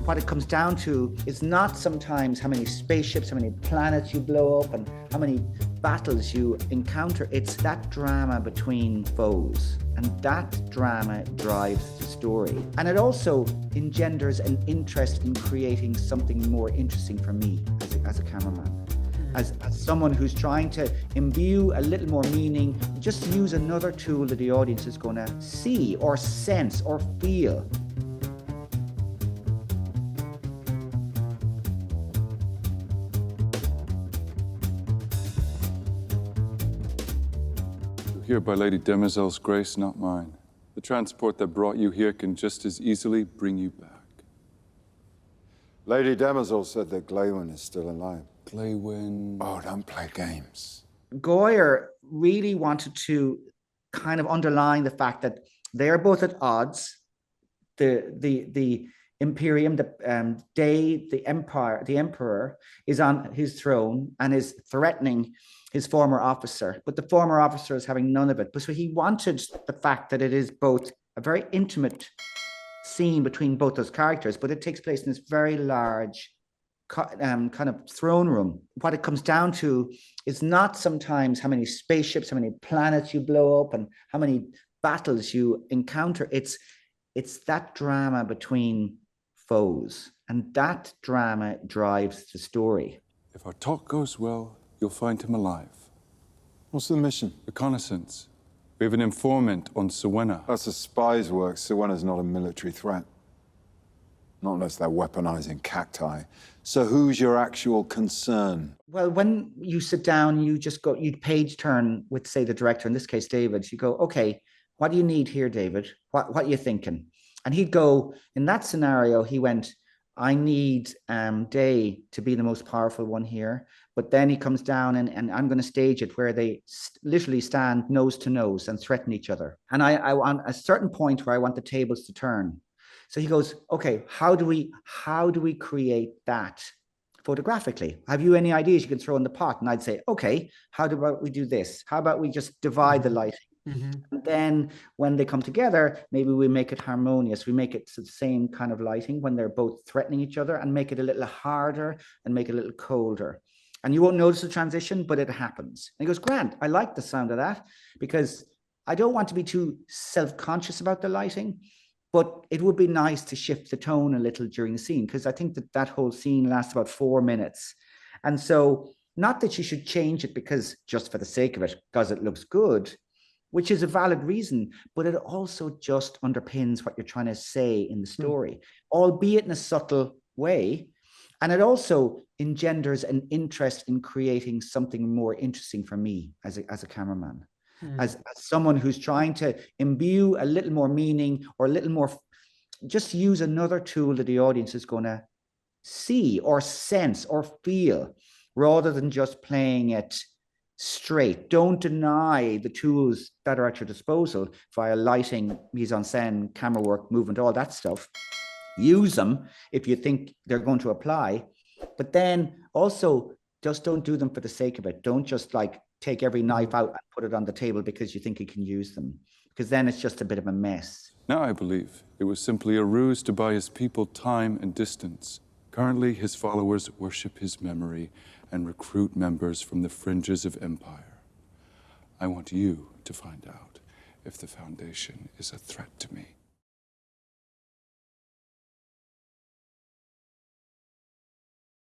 What it comes down to is not sometimes how many spaceships, how many planets you blow up and how many battles you encounter. It's that drama between foes. And that drama drives the story. And it also engenders an interest in creating something more interesting for me as a cameraman. As someone who's trying to imbue a little more meaning, just use another tool that the audience is going to see or sense or feel. Here by Lady Demoiselle's grace, not mine. The transport that brought you here can just as easily bring you back. Lady Demoiselle said that Glaywin is still alive. Glaywin... Oh, don't play games. Goyer really wanted to kind of underline the fact that they are both at odds. The Imperium, the Emperor is on his throne and is threatening his former officer, but the former officer is having none of it. But so he wanted the fact that it is both a very intimate scene between both those characters, but it takes place in this very large kind of throne room. What it comes down to is not sometimes how many spaceships, how many planets you blow up and how many battles you encounter. It's that drama between foes, and that drama drives the story. If our talk goes well, you'll find him alive. What's the mission? Reconnaissance. We have an informant on Siwenna. That's a spy's work. Siwenna's not a military threat. Not unless they're weaponizing cacti. So who's your actual concern? Well, when you sit down, you'd page turn with, say, the director, in this case, David. You go, okay, what do you need here, David? What are you thinking? And he'd go, in that scenario, he went, I need Day to be the most powerful one here. But then he comes down and I'm going to stage it where they literally stand nose to nose and threaten each other. And I want a certain point where I want the tables to turn. So he goes, okay, how do we create that photographically? Have you any ideas you can throw in the pot? And I'd say, okay, how about we do this? How about we just divide the lighting? Mm-hmm. And then when they come together, maybe we make it harmonious. We make it the same kind of lighting when they're both threatening each other, and make it a little harder and make it a little colder. And you won't notice the transition, but it happens. And he goes, Grant, I like the sound of that, because I don't want to be too self-conscious about the lighting, but it would be nice to shift the tone a little during the scene, because I think that whole scene lasts about 4 minutes. And so, not that you should change it because just for the sake of it, because it looks good, which is a valid reason, but it also just underpins what you're trying to say in the story, albeit in a subtle way. And it also engenders an interest in creating something more interesting for me as a cameraman, as someone who's trying to imbue a little more meaning or a little more, just use another tool that the audience is going to see or sense or feel, rather than just playing it straight. Don't deny the tools that are at your disposal via lighting, mise-en-scène, camera work, movement, all that stuff. Use them if you think they're going to apply, but then also just don't do them for the sake of it. Don't just like take every knife out and put it on the table because you think you can use them, because then it's just a bit of a mess. Now I believe it was simply a ruse to buy his people time and distance. Currently, his followers worship his memory and recruit members from the fringes of empire. I want you to find out if the Foundation is a threat to me.